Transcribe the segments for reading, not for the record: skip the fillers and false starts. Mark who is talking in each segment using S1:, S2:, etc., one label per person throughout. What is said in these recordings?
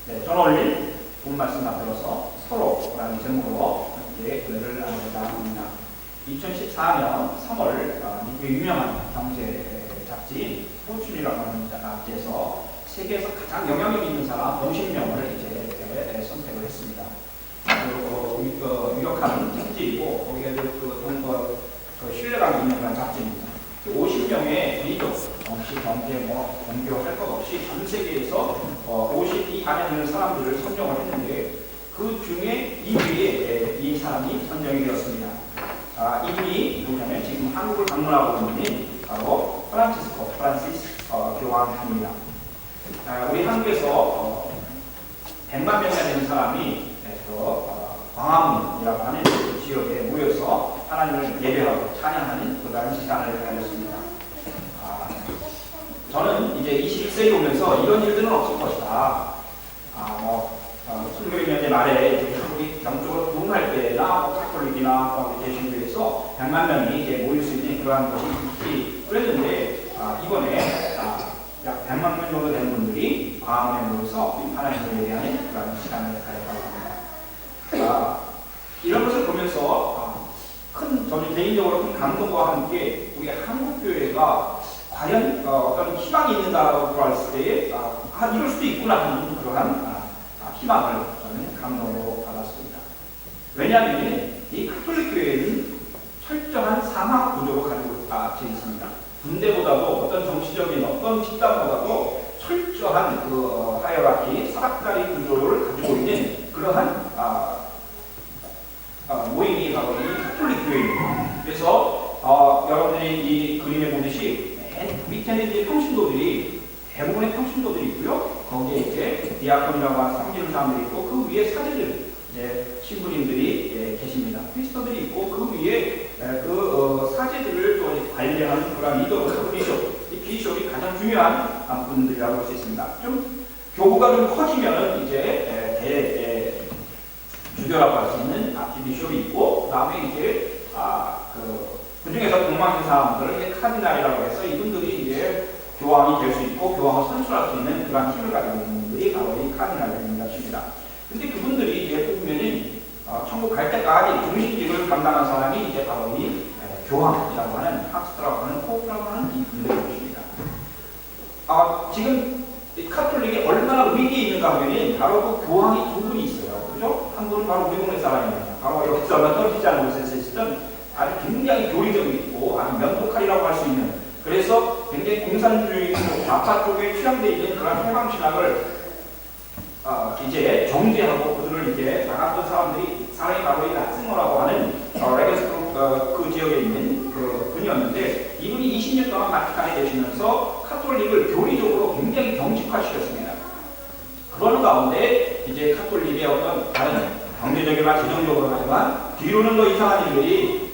S1: 네, 저는 오늘 본 말씀 앞들어서 서로라는 제목으로 함께 은혜를 나누고자 합니다. 2014년 3월 미국의 유명한 경제 잡지인 포춘이라고 하는 잡지에서 세계에서 가장 영향력 있는 사람 50명을 이제 선택을 했습니다. 유력한 잡지이고 거기에 신뢰감 있는 그런 잡지입니다. 50명의 리더, 정치, 경제, 종교 할 것 없이 전 세계에서 50이 안에 드는 사람들을 선정을 했는데 그 중에 2위에 이 사람이 선정이 되었습니다. 이분이 누구냐면 지금 한국을 방문하고 있는 바로 프란시스 교황입니다. 우리 한국에서 100만 명이나 되는 사람이 광화문이라고 하는 그 지역에 모여서 하나님을 예배하고 찬양하는 그런 시간을 가졌습니다. 저는 이제 21세기 오면서 이런 일들은 없을 것이다. 1900년대 말에 한국이 영적으로 부흥할 때나 카톨릭이나 개신교에서 100만 명이 이제 모일 수 있는 그러한 것이 있지 그랬는데 이번에 약 100만 명 정도 되는 분들이 광화문에 모여서 하나님을 예배하는 그런 시간을 가졌다고 합니다. 이런 것을 보면서 저는 개인적으로 큰 감동과 함께 우리 한국교회가 과연 어떤 희망이 있는다고 했을 때에 이럴 수도 있구나 하는 그러한 희망을 저는 감동으로 받았습니다. 왜냐하면 이 카톨릭 교회는 철저한 상하 구조로 가지고 있습니다. 군대보다도 어떤 정치적인 어떤 집단보다도 철저한 그 하이어라키 사각다리 구조를 가지고 있는 그러한 모임이 바로 이 카톨릭 교회입니다. 그래서 여러분들이 이 그림에 보듯이 맨 밑에는 이제 평신도들이 대부분의 평신도들이 있고요. 거기에 이제 디아콘이라고 하는 섬기는 사람들이 있고 그 위에 사제들, 이제 신부님들이 계십니다. 크리스토들이 있고 그 위에 그 사제들을 또 관리하는 그런 리더가 비숍. 이 비숍이 가장 중요한 분들이라고 할 수 있습니다. 좀 교구가 좀 커지면은 이제 주교라고 할 수 있는 아키비숍이 있고 그다음에 이제 그 중에서 동망인 사람들을 카디날이라고 해서 이분들이 이제 교황이 될 수 있고 교황을 선출할 수 있는 그런 힘을 가지고 있는 분들이 바로 이 카디날입니다. 근데 그분들이 이제 보면은 천국 갈 때까지 중심직을 감당한 사람이 이제 바로 이 교황이라고 하는 팍스트라고 하는 포프라고 하는 이 분들입니다. 지금 이 카톨릭이 얼마나 위기에 있는가 하면은 바로 그 교황이 두 분이 있어요. 그죠? 한 분은 바로 우리 동네 사람입니다. 바로 여기서 얼마 떨어지지 않은 곳에서 있었던 아주 굉장히 교리적이고 아주 면도칼이라고 할 수 있는 그래서 굉장히 공산주의고 좌파 쪽에 취향되어 있는 그런 해방신학을 이제 정죄하고 그들을 이제 나갔던 사람이 바로 이 라츠모라고 하는 레게스크룹 그 지역에 있는 그 분이었는데 이분이 20년 동안 바티칸에 계시면서 카톨릭을 교리적으로 굉장히 경직화시켰습니다. 그러는 가운데 이제 카톨릭의 어떤 다른 경제적이나 재정적으로 하지만 뒤로는 더 이상한 일들이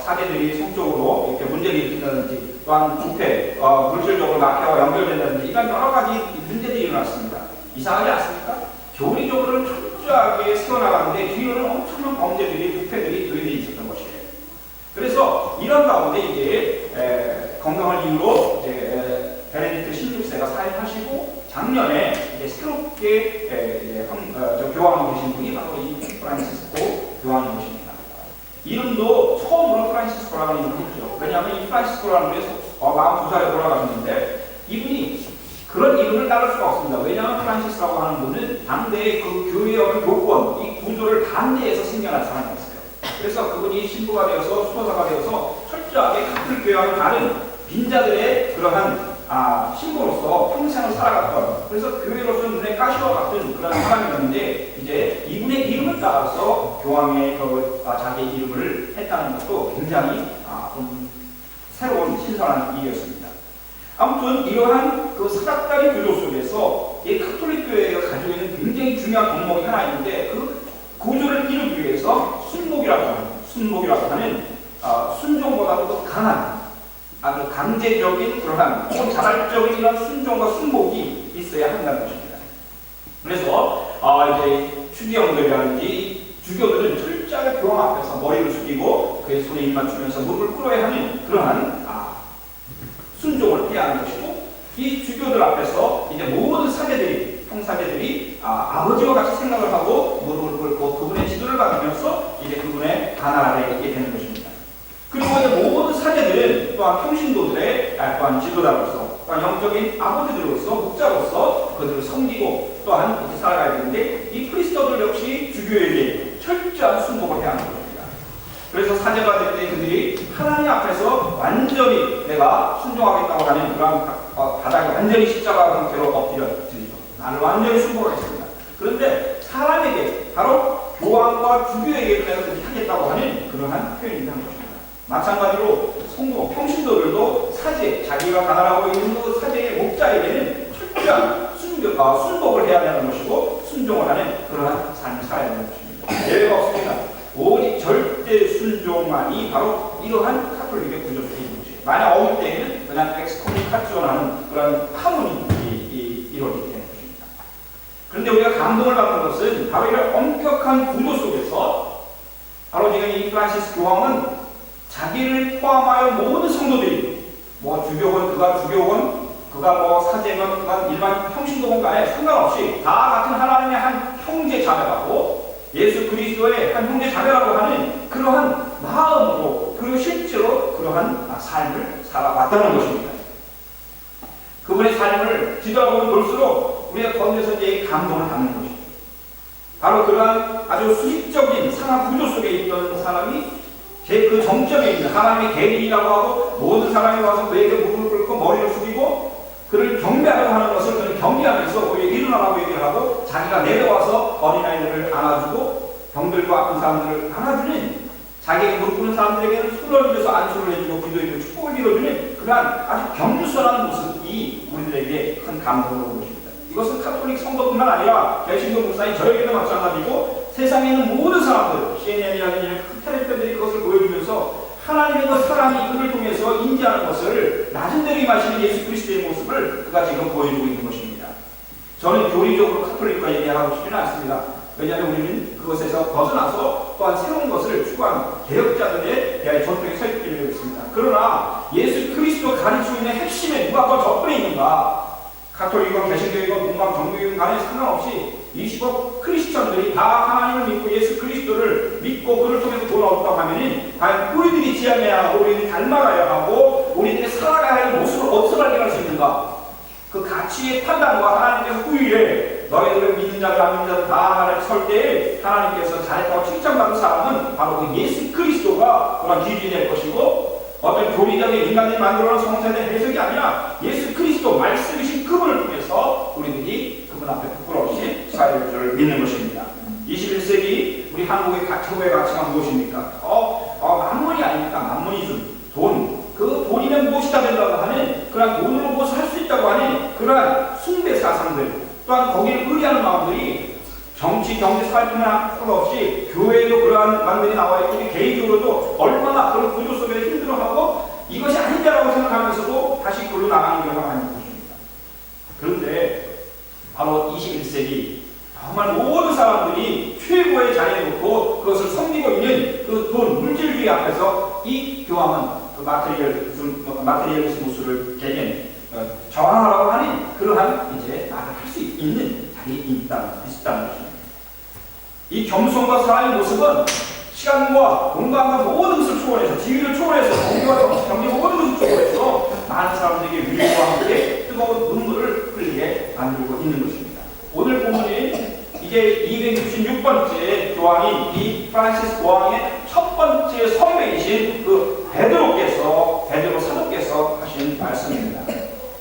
S1: 사제들이 성적으로 이렇게 문제를 일으킨다든지 또한 부패, 물질적으로 마피아와 연결된다든지 이런 여러 가지 문제들이 일어났습니다. 이상하지 않습니까? 교리적으로는 철저하게 세워나가는데 뒤로는 엄청난 범죄들이, 부패들이 들이대 있었던 것이에요. 그래서 이런 가운데 이제 건강을 이유로 베네딕트 16세가 사임하시고 작년에 이제 새롭게 교황이 되신 분이 바로 이 프란시스코 교황이 되십니다. 이름도 처음으로 프란시스코라는 이름을 했죠. 왜냐하면 이 프란시스코라는 게 42살에 돌아가셨는데 이분이 그런 이름을 따를 수가 없습니다. 왜냐하면 프란시스라고 하는 분은 당대의 그 교회의 교권, 이 구조를 반대해서 생겨난 사람이었어요. 그래서 그분이 신부가 되어서 수도사가 되어서 철저하게 카톨릭 교회와는 다른 빈자들의 그러한 신부로서 평생을 살아갔던 그래서 교회로서 눈에 가시와 같은 그런 사람이었는데 이제 이분의 이름을 따라서 교황의 자기 이름을 했다는 것도 굉장히 좀 새로운 신선한 일이었습니다. 아무튼 이러한 그 사각다리 구조 속에서 이 카톨릭 교회가 가지고 있는 굉장히 중요한 덕목이 하나 있는데 그 구조를 이루기 위해서 순목이라고 하는 순종보다도 더 강한 아주 강제적인 그러한 자발적인 이런 순종과 순목이 있어야 한다는 것입니다. 그래서 이제 추기형들이라든지 주교들은 철저하게 교황 앞에서 머리를 숙이고 그의 손에 입 맞추면서 무릎을 꿇어야 하는 그러한 순종을 해야 하는 것이고 이 주교들 앞에서 이제 모든 사제들이 평사제들이 아버지와 같이 생각을 하고 무릎을 꿇고 그분의 지도를 받으면서 이제 그분의 관 아래에 있게 되는 것입니다. 그리고 이제 모든 사제들은 또한 평신도들의 또한 지도자로서 또한 영적인 아버지들로서 목자로서 그들을 섬기고 또한 그렇게 살아가야 되는데 이 프리스터들 역시 주교에게 철저한 순복을 해야 하는 것입니다. 그래서 사제가 될 때 그들이 하나님 앞에서 완전히 내가 순종하겠다고 하는 그런 바닥에 완전히 십자가 상태로 엎드려지죠. 나를 완전히 순복하겠습니다. 그런데 사람에게 바로 교황과 주교에게 내가 그렇게 하겠다고 하는 그러한 표현이 한 것입니다. 마찬가지로 성도, 평신도들도 사제, 자기가 가난하고 있는 그 사제의 목자에게는 철저한 순복을 해야 되는 것이고 순종을 하는 그러한 삶을 살아야 되는 것입니다. 예외가 없습니다. 오직 절대 순종만이 바로 이러한 카톨릭의 구조적인 것이에요. 만약 어느 때에는 그냥 엑스코뮤니카티온하는 그런 파문이 이루어지게 되는 것입니다. 그런데 우리가 감동을 받는 것은 바로 이런 엄격한 구조 속에서 바로 지금 이 프란시스 교황은 자기를 포함하여 모든 성도들이 주교건 그가 주교건 그가 사제건 그가 일반 평신도건 간에 상관없이 다 같은 하나님의 한 형제 자매라고 예수 그리스도의 한 형제 자매라고 하는 그러한 마음으로 그리고 실제로 그러한 삶을 살아왔다는 것입니다. 그분의 삶을 뒤돌아보면 볼수록 우리가 거기에서 이제 감동을 받는 것입니다. 바로 그러한 아주 수직적인 상하 구조 속에 있던 사람이 그 정점에 있는 하나님의 계리라고 하고 모든 사람이 와서 그에게 무릎을 꿇고 머리를 숙이고 그를 경배하려고 하는 것을 그는 경계하면서 우리에게 일어나라고 얘기를 하고 자기가 내려와서 어린아이들을 안아주고 병들고 아픈 사람들을 안아주는 자기에게 무릎 꿇는 사람들에게는 손을 들어서 안수를 해주고 기도해주고 축복을 이뤄주는 그러한 아주 겸손한 모습이 우리들에게 큰 감동을 온 것입니다. 이것은 카톨릭 성도뿐만 아니라 개신교 목사인 저에게도 마찬가지고 세상에 있는 모든 사람들, CNN이라든지 텔레비전들이 그것을 보여주면서 하나님의 그 사랑이 그를 통해서 인지하는 것을 낮은 데로 임하시는 예수 그리스도의 모습을 그가 지금 보여주고 있는 것입니다. 저는 교리적으로 카톨릭과 얘기하고 싶지는 않습니다. 왜냐하면 우리는 그것에서 벗어나서 또한 새로운 것을 추구하는 개혁자들에 대한 전통에 서 있게 되어 있습니다. 그러나 예수 그리스도 가르치고 있는 핵심에 누가 더 접근해 있는가? 카톨릭이건 개신교이건 동방 정교이건 간에 상관없이 20억 크리스천들이 다 하나님을 믿고 예수 그리스도를 믿고 그를 통해서 돌아왔다고 하면은 과연 우리들이 지향해야 하고 우리들이 닮아가야 하고 우리들이 살아가야 할 모습을 어디서 발견할 수 있는가? 그 가치의 판단과 하나님께서 후일에 너희들을 믿는 자들 안 믿는 자들 다 하나님 설 때에 하나님께서 잘했다고 칭찬받은 사람은 바로 그 예수 그리스도가 그런 기준이 될 것이고 어떤 교리적인 인간들이 만들어놓은 성세된 해석이 아니라 예수 그리스도 말씀이신 그분을 통해서 우리들이 그분 앞에 부끄러움없이 살아갈 줄 믿는 것입니다. 21세기 우리 한국의 최고의 가치가 무엇입니까? 만문이 아닙니까? 만문이즘, 돈. 그 돈이면 무엇이 다 된다고 하는 그런 돈으로 무엇을 할 수 있다고 하는 그러한 숭배 사상들 또한 거기에 의리하는 마음들이 정치, 경제, 사회뿐만 없이 교회에도 그러한 마음들이 나와 있고 개인적으로도 얼마나 그런 구조 속에 힘들어하고 이것이 아니다라고 생각하면서도 다시 글로 나가는 경우가 많은 것입니다. 그런데 바로 21세기 정말 모든 사람들이 최고의 자리에 놓고 그것을 섬기고 있는 그 돈, 물질주의 앞에서 이 교황은 그 마테리얼리즘 모습을 개념 저항하라고 하는 그러한 이제 말을 할 수 있는 자리에 있다는 것입니다. 이 겸손과 사랑의 모습은 시간과 공간과 모든 것을 초월해서 지위를 초월해서 경제 모든 것을 초월해서 많은 사람들에게 위로와 함께 뜨거운 눈물을 흘리게 만들고 있는 것입니다. 오늘 본문은 이제 266번째 교황인 이 프란시스 교황의 첫 번째 선배이신 그 베드로 사도께서 하신 말씀입니다.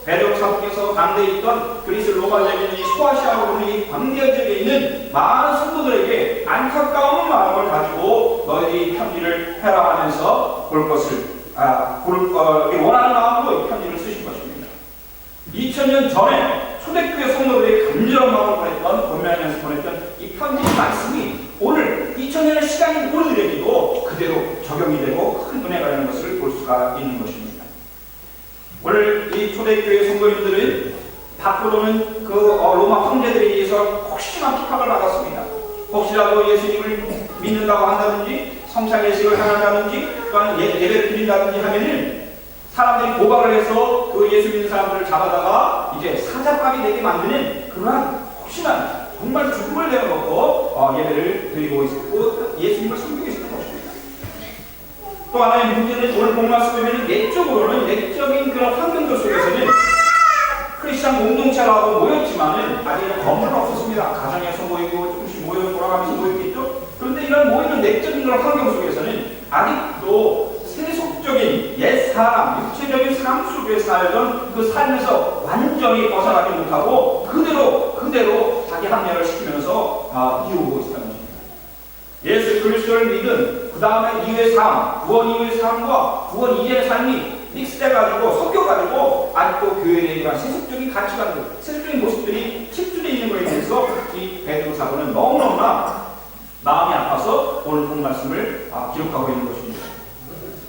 S1: 베드로 사도께서 강대에 있던 그리스 로마적인 이 소아시아로 보는 이 광대 지역에 있는 많은 성도들에게 안타까운 마음을 가지고 너희들이 편지를 해라 하면서 볼 것을 원하는 마음으로 이 편지를 쓰신 것입니다. 2000년 전에 초대교회 성도들의 간절한 마음을 보내면서 보냈던 이 편지 말씀이 오늘 2000년의 시간이 우리들에게도 그대로 적용이 되고 큰 은혜가 되는 것을 볼 수가 있는 것입니다. 오늘 이 초대교회 성도님들은 밖으로는 그 로마 황제들에 의해서 혹시나 핍박을 받았습니다. 혹시라도 예수님을 믿는다고 한다든지 성상 예식을 행한다든지 또는 예배를 드린다든지 하면은 사람들이 고발을 해서 그 예수 믿는 사람들을 잡아다가 이제 사자밥이 되게 만드는 그러한 혹시나 정말 죽음을 내어놓고 예배를 드리고 있고 예수님을 섬기고 있었던 것입니다. 또 하나의 문제는 오늘 본 말씀 보면 내적으로는 내적인 그런 환경들 속에서는 크리스찬 공동체라고 모였지만은 아직은 건물은 없었습니다. 가정에서 모이고 조금씩 모여 돌아가면서 모였겠죠. 그런데 이런 모이는 내적인 그런 환경 속에서는 아직도 세속적인 옛 사람, 육체적인 삶 속에 살던 그 삶에서 완전히 벗어나지 못하고 그대로 자기 합리화를 시키면서 이루고 있었던 것입니다. 예수 그리스도를 믿은 그 다음에 이후의 삶, 구원 이후의 삶과 구원 이전의 삶이 믹스돼가지고 섞여가지고 아직도 교회에 대한 세속적인 가치관들, 세속적인 모습들이 칩주되어 있는 것에 대해서 이 베드로 사도는 너무너무나 마음이 아파서 오늘 본 말씀을 기록하고 있는 것입니다.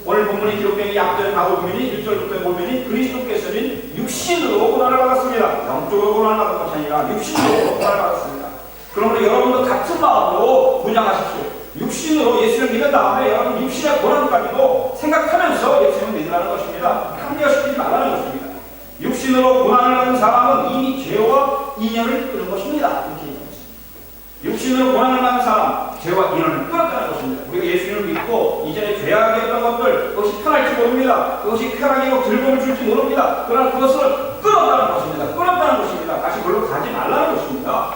S1: 오늘 본문이 기록된 이 앞절 바로 보면 1절부터 보면 그리스도께서는 육신으로 고난을 받았습니다. 영적으로 고난을 받은 것이 아니라 육신으로 고난을 받았습니다. 그러므로 여러분도 같은 마음으로 분양하십시오. 육신으로 예수를 믿은 다음에 여러분 육신의 고난까지도 생각하면서 예수를 믿으라는 것입니다. 합리화시키지 말라는 것입니다. 육신으로 고난을 받은 사람은 이미 죄와 인연을 끊은 것입니다. 이렇게 얘기했습니다. 육신으로 고난을 받은 사람, 죄와 인연을 끊었다는 것입니다. 우리가 예수님을 믿고 이전에 죄악이었던 것들, 그것이 편할지 모릅니다. 그것이 쾌락이고 즐거움을 줄지 모릅니다. 그러나 그것을 끊었다는 것입니다. 끊었다는 것입니다. 다시 그걸로 가지 말라는 것입니다.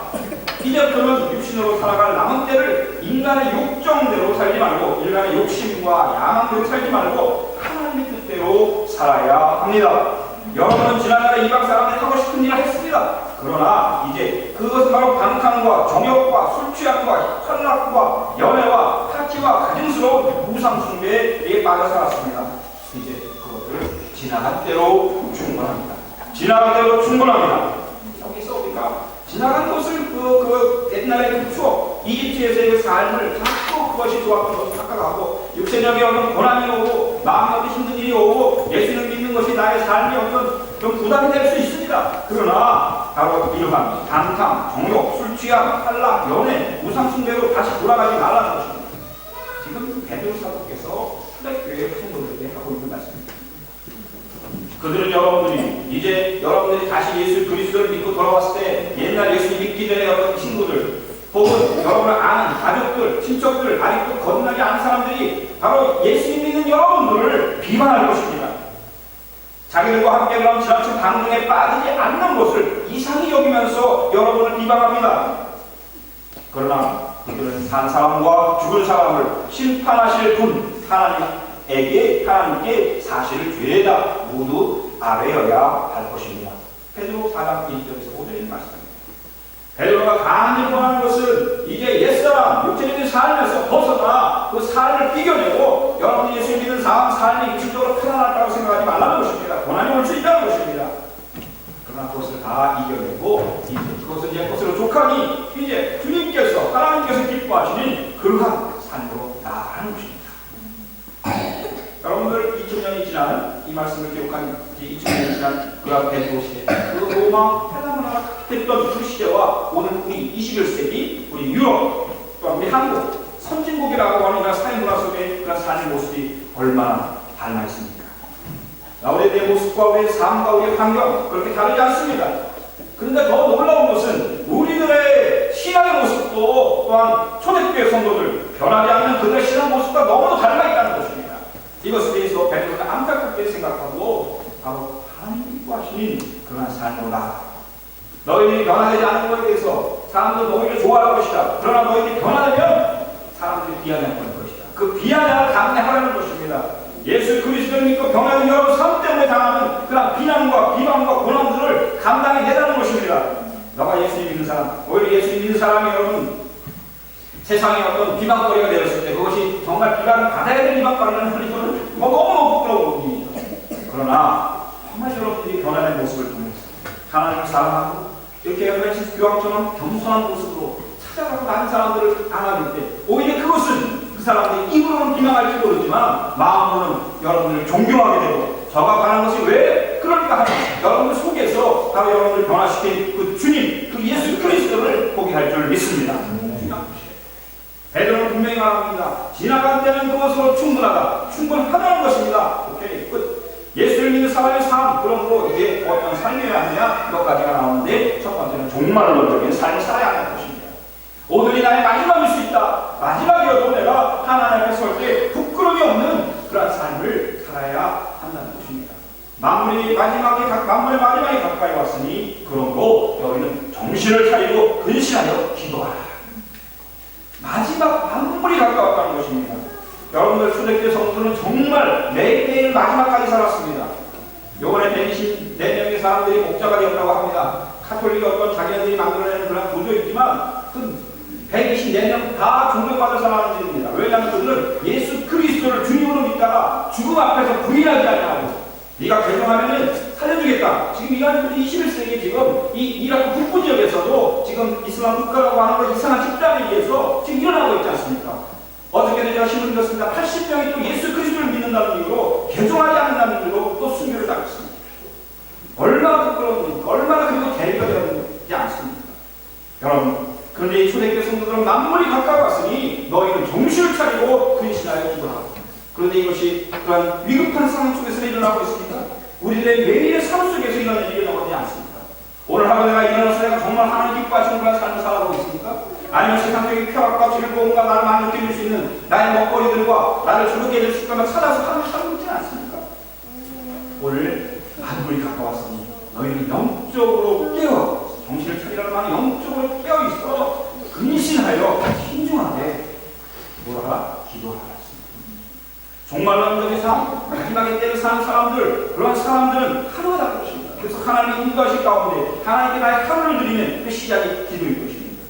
S1: 이제부터는 육신으로 살아갈 남은 때를 인간의 욕정대로 살지 말고 인간의 욕심과 야망대로 살지 말고 하나님의 뜻대로 살아야 합니다. 여러분은 지난날에 이방 사람들이 하고 싶은 일을 했습니다. 그러나 이제 그것은 바로 방탕과 정욕과 술취함과 환락과 연애와 파티와 가증스러운 우상숭배에 빠져 살았습니다. 이제 그것을 지나간 대로 충분합니다. 지나간 대로 충분합니다. 여기서 우리가 지나간 것을 옛날의 그 추억, 이집트에서의 그 삶을 자꾸 그것이 좋았던 것을 착각하고 육체적인 어떤 고난이 오고 마음의 어떤 힘든 일이 오고 예수를 믿는 것이 나의 삶이 어떤 좀 부담이 될 수 있습니다. 그러나 바로 이러한 방탕, 정욕, 술취함, 탈락, 연애, 우상숭배로 다시 돌아가지 말라는 것입니다. 지금 베드로 사도께서 초대교회 성도들에게 하고 있는 말씀입니다. 그들은 여러분들이 다시 예수 그리스도를 믿고 돌아왔을 때 옛날 예수 믿기 전에 어떤 친구들 혹은 여러분을 아는 가족들, 친척들, 아직도 거듭나지 않은 사람들이 바로 예수 믿는 여러분들을 비판할 것입니다. 자기들과 함께 그런 지나친 방송에 빠지지 않는 것을 이상히 여기면서 여러분을 비방합니다. 그러나 그들은 산 사람과 죽은 사람을 심판하실 분 하나님께 사실을 죄다 모두 아뢰어야 할 것입니다. 베드로 4장 1절에서 5절의 말씀입니다. 베드로가 간절히 원하는 것은 이제 옛사람, 육체적인 삶에서 벗어나 그 삶을 이겨내고 여러분이 예수 믿는 삶이 육신적으로 편안할까고 생각하지 말라는 것입니다. 고난이 올 수 있다는 것입니다. 그러나 그것을 다 이겨내고 이제 그것은 내 것으로 족하니 이제 주님께서 하나님께서 기뻐하시는 그러한 삶으로 나아가는 것입니다. 여러분들 2000년이 지난 이 말씀을 기록한 2000년이 지난 그런 베드로 시대, 그 로마 헬라문화가 했던 그 시대와 오늘 우리 21세기 우리 유럽 또한 우리 한국 선진국이라고 하는 이런 사회문화 속에 그런 삶의 모습이 얼마나 닮아 있습니까? 우리의 내 모습과 우리의 삶과 우리의 환경 그렇게 다르지 않습니다. 그런데 더 놀라운 것은 우리들의 신앙의 모습도 또한 초대교회 성도들 변하지 않는 그들의 신앙 모습과 너무도 닮아 있다는 것입니다. 이것에 대해서 베드로가 안타깝게 생각하고 바로 하나님 기뻐하시는 그러한 삶으로 나아가 너희들이 변화되지 않는 것에 대해서 사람들 너희를 좋아할 것이다. 그러나 너희들이 변화되면 사람들이 비아냥할 것이다. 그 비아냥을 감내하라는 것입니다. 예수 그리스도를 믿고 변화된 여러분 삶 때문에 당하는 그런 비난과 비방과 고난들을 감당해내라는 것입니다. 너가 예수 믿는 사람, 오히려 예수 믿는 사람이 여러분 세상에 어떤 비방거리가 되었을 때 그것이 정말 비방을 받아야 될 비방거리라는 것은 너무너무 부끄러운 부분이죠. 그러나 정말 여러분들이 변화된 모습을 통해서 하나님을 사랑하고 이렇게 프란시스 교황처럼 겸손한 모습으로 찾아가고 다른 사람들을 안아줄 때 오히려 그것은 그 사람들이 입으로는 비방할지 모르지만 마음으로는 여러분들을 존경하게 되고 저가 가는 것이 왜 그러니까 하는 여러분들 속에서 바로 여러분을 변화시킨 그 주님, 그 예수 그리스도를 보게 할 줄 믿습니다. 베드로는 분명히 말합니다. 지나간 때는 그것으로 충분하다는 것입니다. 오케이, 끝. 예수를 믿는 사람의 삶, 그러므로 이제 어떤 삶이어야 하느냐 몇 가지가 나오는데 첫 번째는 종말론적인 삶을 살아야 하는 것입니다. 만물의 마지막에 가까이 왔으니 그러므로 너희는 정신을 차리고 근신하여 기도하라. 마지막 만물이 가까웠다는 것입니다. 여러분들 초대교회 성도들은 정말 매일매일 마지막까지 살았습니다. 요번에 124명의 사람들이 목자가 되었다고 합니다. 카톨릭이 어떤 자기네들이 만들어내는 그런 구조이지만 그 124명 다 존경받을 사람들입니다. 왜냐하면 그들은 예수 그리스도를 주님으로 믿다가 죽음 앞에서 부인하지 않냐고. 네가 개종하면은 살려주겠다. 지금 이란들이 21세기 지금 이 이라크 북부 지역에서도 지금 이슬람 국가라고 하는 거 이상한 집단에 의해서 지금 일어나고 있지 않습니까? 어저께도 제가 신문 읽었습니다. 80명이 또 예수 그리스도를 믿는다는 이유로 개종하지 않는다는 이유로 또 순교를 당했습니다. 얼마나 부끄러운지, 얼마나 그리고 대리가 되지 않습니까? 여러분, 그런데 이 초대교회 성도들은 만물이 가까웠으니 너희는 정신을 차리고 근신하여 기도하라. 그런데 이것이 그런 위급한 상황 속에서 일어나고 있습니다. 우리들의 매일의 삶 속에서 이런 일이 일어나지 않습니까? 오늘 하루 내가 일어나서 내가 정말 하나님 기뻐하시는 그런 삶을 살아가고 있습니까? 아니면 세상적인 쾌락과 즐거움과 나를 만족해줄 수 있는 나의 먹거리들과 나를 즐겁게 해줄 수 있는 찾아서 하루 살고 있지는 않습니까? 오늘 만물이 가까웠으니 너희는 영적으로 깨어 정신을 차리라는 말은 영적으로 깨어 있어 근신하여 신중하게 뭐라 기도하라. 종말론적의 삶, 마지막에 때를 사는 사람들, 그런 사람들은 하루가 다를 것입니다. 그래서 하나님의 인도하실 가운데 하나님께 나의 하루를 드리는 그 시작이 기도일 것입니다.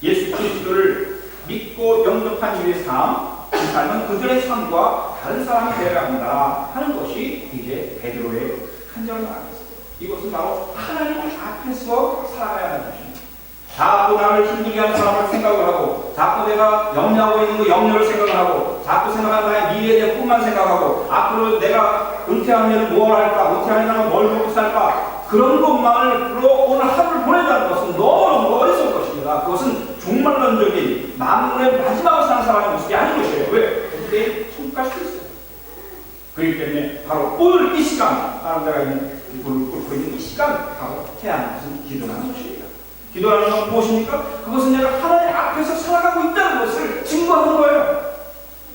S1: 예수 그리스도를 믿고 영접한 이후의 삶, 이 삶은 그들의 삶과 다른 사람이 되어야 한다 하는 것이 이제 베드로의 간절한 말이었습니다. 이것은 바로 하나님 앞에서 살아가야 하는 것입니다. 자꾸 나를 힘들게 하는 사람을 생각을 하고, 자꾸 내가 염려하고 있는 그 염려를 생각을 하고, 자꾸 생각하는 나의 미래에 대한 꿈만 생각하고, 앞으로 내가 은퇴하면 뭘 할까, 은퇴하면 뭘 먹고 살까, 그런 것만으로 오늘 하루를 보낸다는 것은 너무너무 어리석은 것입니다. 그것은 종말론적인 만물의 마지막을 사는 사람의 모습이 아닌 것이에요. 왜? 그때 손가락 수 있어요. 그렇기 때문에 바로 오늘 이 시간, 다른 데가 있는 불을 끓고 있는 이 시간, 바로 태어나는 것은 기도하는 것입니다. 기도라는 건 무엇입니까? 그것은 내가 하나님 앞에서 살아가고 있다는 것을 증거하는 거예요.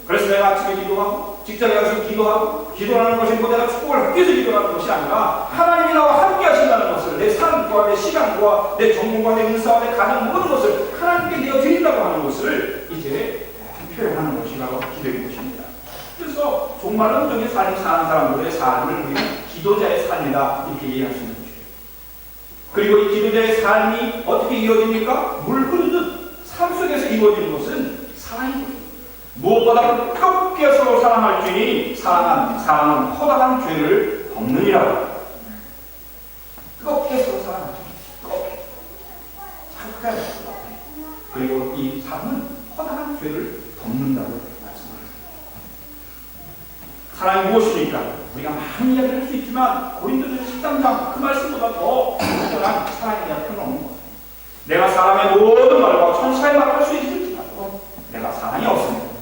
S1: 그래서 내가 아침에 기도하고 직장에 가서 기도하고 기도라는 것이 뭐 내가 축복을 받기 위해서 기도하는 것이 아니라 하나님이 나와 함께 하신다는 것을 내 삶과 내 시간과 내 전공과 내 은사와 내 가정 모든 것을 하나님께 내어드린다고 하는 것을 이제 표현하는 것이 바로 기도인 것입니다. 그래서 종말론적인 삶을 사는 사람들의 삶을 우리는 기도자의 삶이다 이렇게 이해할 수 있는 것이에요. 그리고 이 기도자의 삶이 어떻게 이루어집니까? 물 흐르듯 삶 속에서 이루어지는 것은 사랑입니다. 무엇보다 뜨겁게 서로 사랑할지니 사랑은 허다한 죄를 덮느니라. 뜨겁게 서로 사랑할지, 뜨겁게, 착하게. 그리고 이 사랑은 허다한 죄를 덮는다고 말씀합니다. 사랑이 무엇입니까? 우리가 많은 이야기를 할 수 있지만 고린도전서 13장 그 말씀보다 더 특별한 사랑에 대한 표현은 없는 것입니다. 내가 사람의 모든 말과 천사의 말을 할 수 있을지라도 내가 사랑이 없으면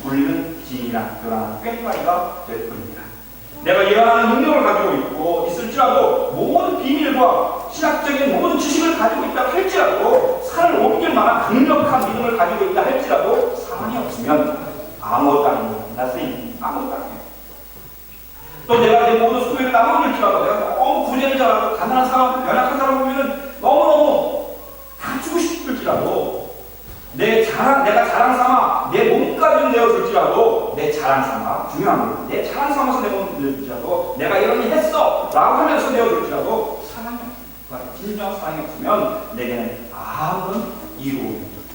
S1: 우리는 진이나 교란한 꽹과리가 될 뿐입니다. 내가 예언하는 능력을 가지고 있을지라도 모든 비밀과 신학적인 모든 지식을 가지고 있다 할지라도 산을 옮길 만한 강력한 믿음을 가지고 있다 할지라도 사랑이 없으면 아무것도 아닙니다. 아무것도 아니에요. 또 내가 내 모든 소유를 나눠줄지라도 내가 너무 구제를 잘하고 가난한 사람, 연약한 사람 보면 너무너무 다 주고 싶을지라도 내가 자랑 삼아 내 몸까지 내어줄지라도 내 자랑 삼아 중요한 거예요. 내 자랑 삼아서 내 몸을 내어줄지라도 내가 이런 일 했어 라고 하면서 내어줄지라도 사랑이 없어요. 진정한 사랑이 없으면 내게는 아무런 이루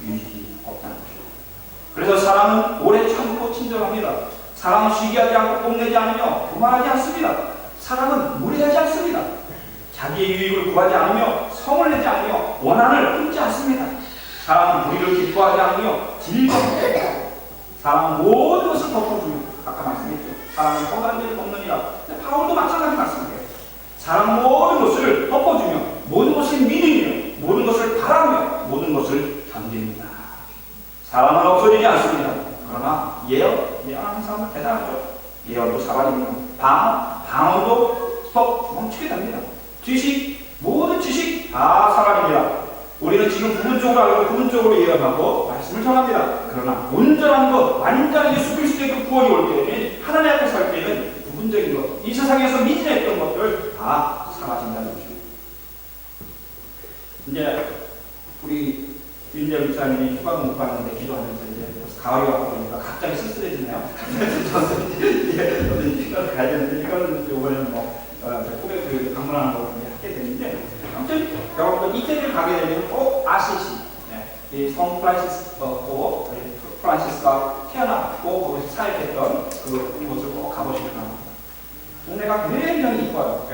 S1: 유익이 없다는 것이죠. 그래서 사랑은 오래 참고 친절합니다. 사랑은 시기하지 않고 뽐내지 않으며 교만하지 않습니다. 사랑은 무례하지 않습니다. 자기의 유익을 구하지 않으며 성을 내지 않으며 원한을 끊지 않습니다. 사랑은 불의를 기뻐하지 않으며 즐겁게 하고 사랑은 모든 것을 덮어주며 아까 말씀했죠. 사랑은 허다한 죄를 덮느니라. 바울도 마찬가지 말씀이에요. 사랑은 모든 것을 덮어주며 모든 것을 믿으며 모든 것을 바라며 모든 것을 견딥니다. 사랑은 없어지지 않습니다. 그러나 예언하는 사람은 대단하죠. 예언도 사랑입니다. 방언도 썩 멈추게 됩니다. 모든 지식 다 사랑입니다. 우리는 지금 부분적으로 알고 부분적으로 예언하고 말씀을 전합니다. 그러나 온전한 것, 완전한 예수 그리스도의 그 구원이 올 때에는 하나님 앞에 살 때는 부분적인 것, 이 세상에서 미진했던 것들 다 사라진다는 것입니다. 이제 우리 윤재 목사님이 휴가도 못 갔는데 기도하면서 이제 가을이 와서 보니까 갑자기 쓸쓸해지네요. 저는 어떤 휴가를 가야 되는데 휴가를 이번에는 후배 방문하는 걸 하게 됐는데 아무튼 여러분 이태리를 가게 되면 꼭 아시시 이 성 프란시스가 태어났고 거기서 사역했던 그 곳을 꼭 가보시기 바랍니다. 동네가 굉장히 이뻐요.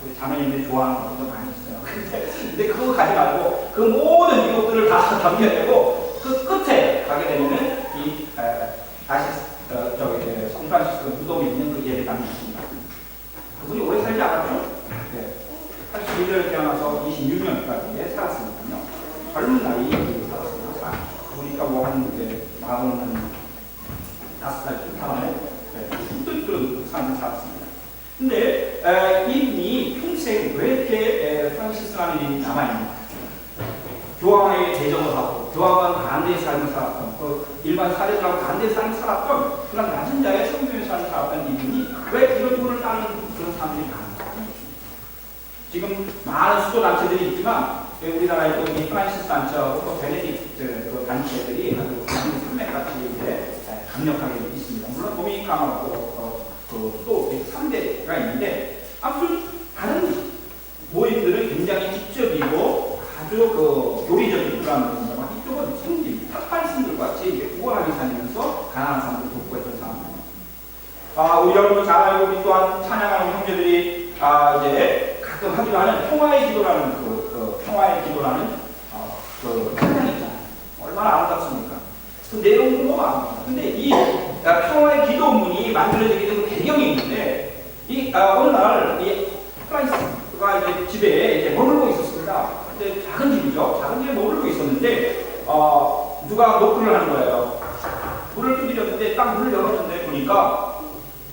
S1: 우리 자매님들이 좋아하는 것도 많이 있어요. 근데 그거 가지 말고 그 모든 이곳들을 다 경계하고 그 끝에 가게 되면은 이 성 프란시스코 무덤이 있는 그 예배당이 있습니다. 그분이 오래 살지 않았죠? 81년에 태어나서 26년까지 살았으니까요. 젊은 나이에 살았습니다. 보니까 한 45살쯤 살았네. 그런 삶을 살았습니다. 근데 이분이 평생 왜 이렇게 프란시스라는 이름이 남아있는가? 교황의 대정을 하고 교황과 반대의 삶을 살았던 일반 사례들하고 반대의 삶을 살았던 그런 낮은 자의 성경의 삶을 살았던 이분이 왜 이런 분을 따르는 그런 사람들이 많은가? 지금 많은 수도단체들이 있지만 우리나라에 또 이 프란시스 단체하고 또 베네딕트 단체들이 아주 산맥같이 강력하게 있습니다. 물론 도미니카하고 또 3대가 있는데 아무튼 다른 모임들은 굉장히 직접이고 아주 교리적인 그런 문제만 이쪽은 성질, 탁발신들 같이 우월하게 다니면서 가난한 사람들 돕고 했던 사람입니다. 우리 여러분도 잘 알고 우리 또한 찬양하는 형제들이 이제 가끔 하기도 하는 평화의 기도라는 평화의 기도라는 찬양이 있잖아요. 얼마나 아름답습니까? 그 내용도 너무 아름답습니다. 근데 이 평화의 기도문이 만들어지게 된 배경이 있는데 어느 날 이 프란시스가 이제 집에 이제 머물고 있었습니다. 근데 작은 집이죠. 작은 집에 머물고 있었는데 누가 노크를 하는 거예요. 문을 두드렸는데 딱 문을 열었는데 보니까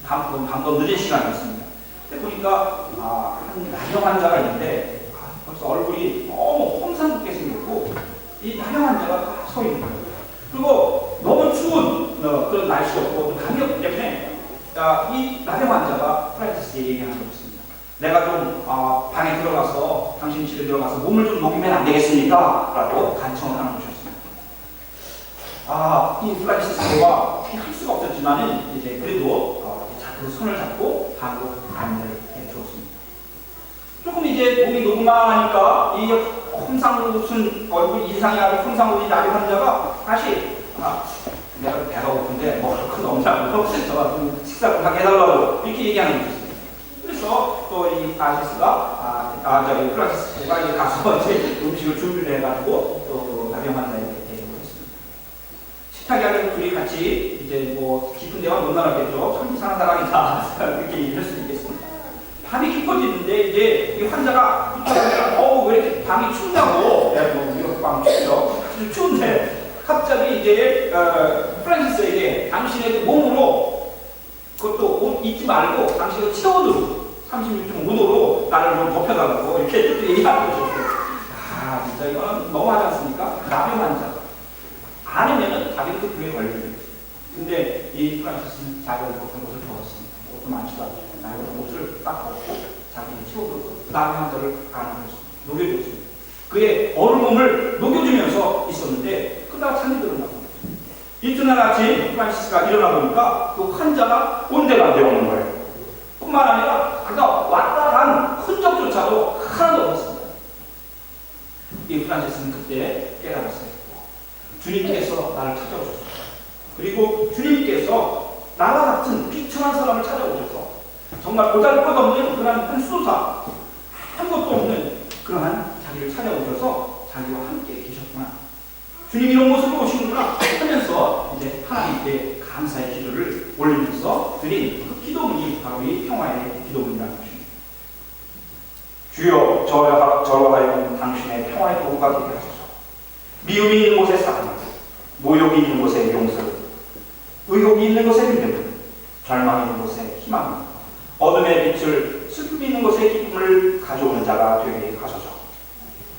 S1: 밤도 늦은 시간이었습니다. 근데 보니까 한 나병 환자가 있는데 벌써 얼굴이 너무 험상궂게 생겼고 이 나병 환자가 딱 서 있는 거예요. 그리고 너무 추운 그런 날씨였고 감기 때문에 이 나병 환자가 프란시스에 얘기하는 것입니다. 내가 좀 방에 들어가서 당신 집에 들어가서 몸을 좀 녹이면 안 되겠습니까? 라고 간청을 하는 것이었습니다. 이 프란시스가 할 수가 없었지만은 이제 그래도 그 손을 잡고 방으로 안내를 해주었습니다. 조금 이제 몸이 녹음하니까 이 험상궂은 얼굴 이상이 아주 험상궂은 나비 환자가 다시 내가 배가 고픈데 큰 넘자고 좀 식사 좀 하게 해달라고 이렇게 얘기하는 것이었어요. 그래서 또 이 프란시스가 이제 가서 이제 음식을 준비를 해가지고 또 나비 환자에게 대접을 했습니다. 식탁에 앉아서 둘이 같이 이제 깊은 대화 못 나눴겠죠. 참 이상한 사람이다 그렇게 얘기할 수 있겠습니다. 밤이 깊어지는데 이제 이 환자가 왜 이렇게 방이 춥냐고 이거 밤 춥죠. 아주 추운데 갑자기 이제 프란시스에게 당신의 몸으로 그것도 옷 입지 말고 당신의 체온으로 36.5도로 나를 좀 높여달라고 이렇게 얘기하는 것이었어요. 진짜 이거는 너무하지 않습니까? 나병 환자 아니면은 자기는 그 병에 걸리는. 근데 이 프란시스는 자기가 입었던 옷을 벗었습니다. 옷도 많지도 않죠. 나의 옷을 딱 벗고 자기는 치워두고 나병 환자를 안아줬습니다. 녹여줬습니다. 그의 얼음몸을 녹여주면서 있었는데 그러다가 잠이 들어나고 이튿날 아침 프란시스가 일어나 보니까 그 환자가 온데가 되어오는 거예요. 뿐만 아니라 그가 왔다 간 흔적조차도 하나도 없었습니다. 이 프란시스는 그때 깨달았어요. 주님께서 나를 찾아오셨습니다. 그리고 주님께서 나와 같은 비천한 사람을 찾아오셔서 정말 보잘것없는 그러한 한 수사 아무것도 없는 그러한 자기를 찾아오셔서 자기와 함께 계셨구나. 주님 이런 모습으로 오시는구나 하면서 이제 하나님께 감사의 기도를 올리면서 드린 그 기도문이 바로 이 평화의 기도문이라는 것입니다. 주여 저와 하여금 당신의 평화의 도구가 되게 하소서. 미움이 있는 곳에 사랑, 모욕이 있는 곳에 용서, 의혹이 있는 곳에 믿음, 절망이 있는 곳에 희망, 어둠의 빛을 슬픔이 있는 곳에 기쁨을 가져오는 자가 되게 하소서.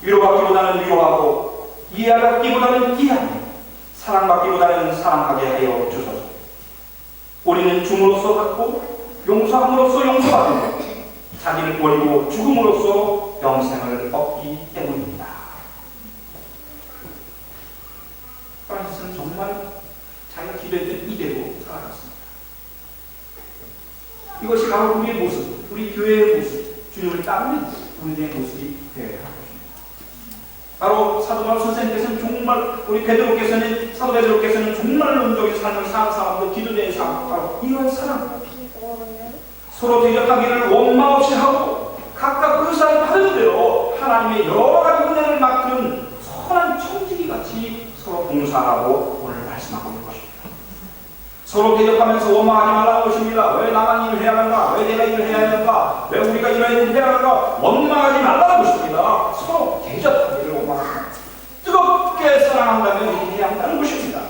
S1: 위로받기보다는 위로하고 이해받기보다는 이해하며 사랑받기보다는 사랑하게 하여 주소서. 우리는 중으로서 받고 용서함으로써 용서받는 것, 자기를 버리고 죽음으로써 영생을 얻기 때문입니다. 프란시스는 정말 자기가 기도했던 이대로 살아갔습니다. 이것이 바로 우리의 모습, 우리 교회의 모습, 주님을 따르는 우리의 모습이 되어야 합니다. 바로 사도 바울 선생님께서는 정말, 우리 베드로께서는, 사도 베드로께서는 정말 논적인 삶을 사는 사람도 기도자의 삶, 바로 이런 사람, 서로 대적하기를 원망 없이 하고 각각 의사를 받은 대로 하나님의 여러 가지 은혜를 맡은 선한 청지기 같이 서로 봉사하고 오늘 말씀하고 있는 것입니다. 서로 대적하면서 원망하지 말라는 것입니다. 왜 나만 일을 해야 하는가? 왜 내가 일을 해야 하는가? 왜 우리가 이런 일을 해야 하는가? 원망하지 말라는 것입니다. 서로 대적하기를 원망합니다. 뜨겁게 사랑한다면 이렇게 해야 한다는 것입니다.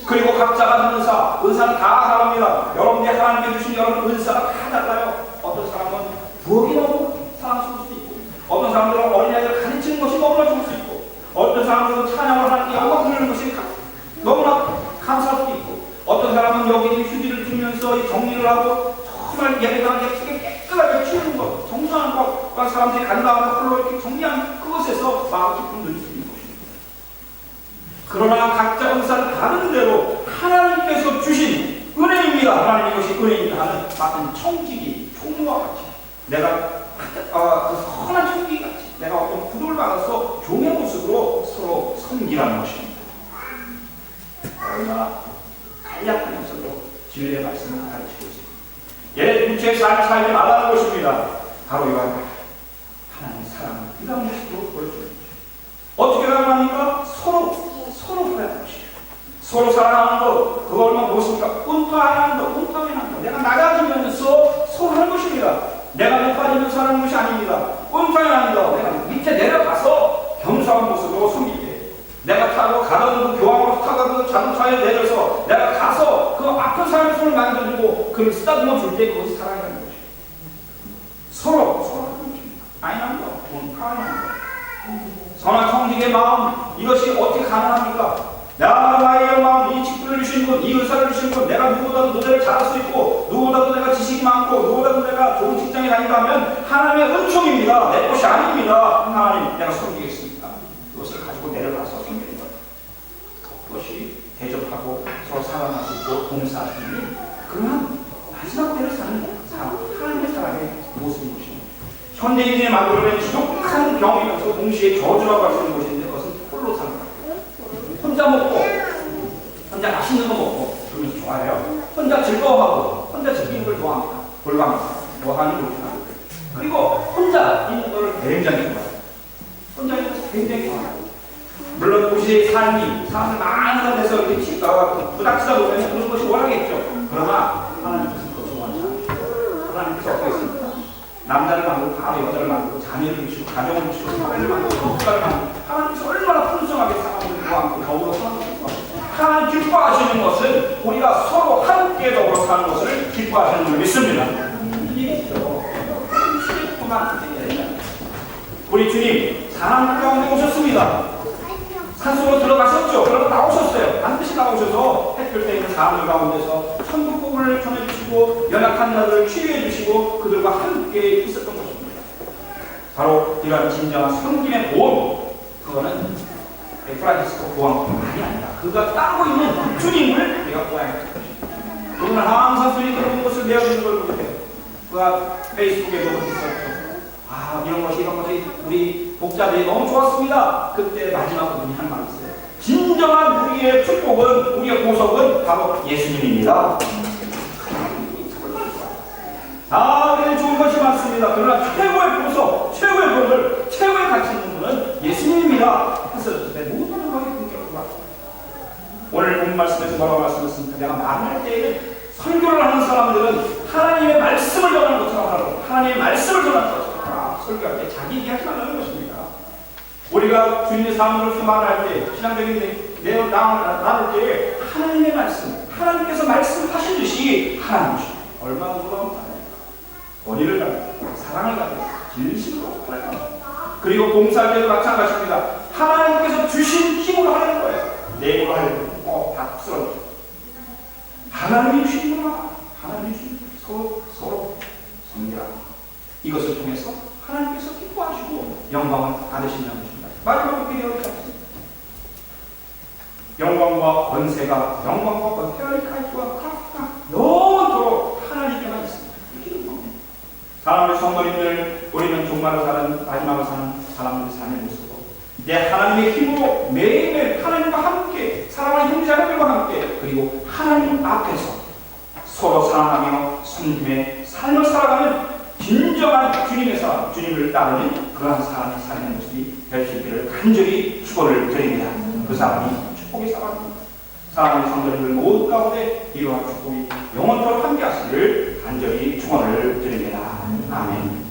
S1: 그리고 각자가 하는 은사는 다 다릅니다. 여러분들이 하나님께 주신 여러분 은사가 다 달라요. 어떤 사람은 부엌이 너무 사랑스러울 수도 있고, 어떤 사람들은 어린아이를 가르치는 것이 너무나 좋을 수 있고, 어떤 사람들은 찬양을 하나님께 영광 돌리는 것이 너무나 감사할 수도 있고, 어떤 사람은 여기 휴지를 두면서 정리를 하고 정말 예배당 예쁘게 깨끗하게 치우는 것, 정수하는 것과 사람들이 간다하면 홀로 이렇게 정리하는 그것에서 마음 기쁨을 누릴 수 있는 것입니다. 그러나 각자 은사를 다른 대로 하나님께서 주신 은혜입니다. 하나님 이것이 은혜입니다 하는 같은 청지기, 총무와 같이 내가 그 선한 청지기 같이 내가 어떤 구도를 받아서 종의 모습으로 서로 섬기라는 것입니다. 얼마나 간략하면서도 진리의 말씀을 가르치고 있습니다. 얘 구체의 삶을 살지 말라는 것입니다. 바로 이와 하나님의 사랑을 이런 모습으로 보여줍니다. 어떻게 사랑합니까? 서로 사랑하는 것이에요. 서로 사랑하는 것, 그거 얼마나 무엇입니까? 운파하는 것, 운파하는 것. 내가 나가지면서 서로 하는 것입니다. 내가 높아지면서 하는 것이 아닙니다. 운파하는 것, 내가 밑에 내려가서 겸손한 모습으로 섬길 때, 내가 타고 가던 그 교황으로 타고 그 자동차에 내려서 내가 가서 그 아픈 사람의 손을 만져주고 그를 쓰다듬어 줄 때 그것이 사랑이라는 것이에요. 서로 하는 것입니다. 아이는 것, 운파하는 것. 선한 청지기의 마음, 이것이 어떻게 가능합니까? 나의 마음, 이 직분을 주신 분, 이 의사를 주신 분, 내가 누구보다도 노래를 잘할 수 있고, 누구보다도 내가 지식이 많고, 누구보다도 내가 좋은 직장에 다닌다 하면 하나님의 은총입니다. 내 것이 아닙니다. 하나님, 내가 섬기겠습니다. 그것을 가지고 내려가서 섬기는 것. 그것이 대접하고 서로 사랑할 수 있고 봉사할 수 있는 그러한 마지막 때를 사는 사람, 하나님의 사랑의 모습인 것입니다. 현대인의 말로는 지독한 병이면서 동시에 저주라고 할 수 있는 것인데 그것은 홀로 사는 거예요. 혼자 먹고 혼자 맛있는 거 먹고 그러면서 좋아해요. 혼자 즐거워하고 혼자 즐기는 걸 좋아합니다. 골방에서 뭐하는 걸 좋아합니다. 그리고 혼자 있는 걸 굉장히 좋아해요. 혼자 있는 것을 굉장히 좋아해요. 물론 도시의 삶이 사람들 많은 데서 이렇게 부닥치다 보면 그런 것이 원하겠죠. 그러나 하나님께서 그것을 원하지 않으시고 하나님께서 어떻게 했습니까? 남자를 만들고 바로 여자를 만들고 자녀를 주시고 가정을 주시고 사회를 만들고 국가를 만들고 하나님께서 얼마나 풍성하게 사람들과 함께 더불어 사는 것입니까? 하나님 기뻐하시는 것은 우리가 서로 함께 더불어 사는 것을 기뻐하시는 줄 믿습니다. 우리 주님 사람 가운데 오셨습니다. 산속으로 들어가셨죠. 그러고 나오셨어요. 반드시 나오셔서 햇볕에 있는 사람들 가운데서 천국 복음을 전해주시고 연약한 자들을 치유해주시고 그들과 함께 있었던 것입니다. 바로 이러한 진정한 섬김의 보험, 그거는 프란시스코 교황만이 아니라 그가 따르고 있는 그 주님을 우리가 보아야 할 것입니다. 그분은 항상 주님 그런 것을 내어주는 걸 보게 돼요. 그가 페이스북에도 그렇게 썼죠. 이런 것이 우리 복자들이 너무 좋았습니다. 그때 마지막 부분이 한 말이 있어요. 진정한 우리의 축복은, 우리의 보석은 바로 예수님입니다. 우리는 좋은 것이 많습니다. 그러나 최고의 보석, 최고의 복을, 최고의 가치 있는 분은 예수님입니다. 그래서 내 모든 것이 끊겼구나. 오늘 본 말씀에서 뭐라고 말씀했습니까? 내가 말할 때에는 설교를 하는 사람들은 하나님의 말씀을 전하는 것처럼 하라고, 하나님의 말씀을 전하는 것처럼 설교할 때 자기 얘기하지 말라는 것입니다. 우리가 주님의 삶으로 말할 때, 신앙적인 내용 나눌 때 하나님의 말씀, 하나님께서 말씀하시듯이 하나님 주시고 얼마나 놀라운 말입니까? 권위를 가지고 사랑을 가지고 진심으로 하는 겁니다. 그리고 봉사할 때도 마찬가지입니다. 하나님께서 주신 힘으로 하는 거예요. 내 힘으로 하려고 박수를 하나님이 주시는구나. 하나님이 주시는 서로 섬기라. 이것을 통해서 하나님께서 기뻐하시고 영광을 받으신다는 것입니다. 마지막으로 기대하지 않습니다. 영광과 권세가, 영광과 페어리카이트와 크라프가 영원토록 하나님께만 있습니다. 이렇게 겁니다. 사랑하는 성도님들, 우리는 종말을 사는, 마지막을 사는 사람들의 삶의 모습으로 이제 하나님의 힘으로 매일매일 하나님과 함께 사랑하는 형제자매들과 함께 그리고 하나님 앞에서 서로 사랑하며 섬김의 삶을 살아가는 진정한 주님의 사람, 주님을 따르는 그러한 사람의 삶의 모습이 될 수 있기를 간절히 축원을 드립니다. 그 사람이 축복의 사람입니다. 사랑하는 성도님들 모두 가운데 이러한 축복이 영원토록 함께 하시기를 간절히 축원을 드립니다. 아멘.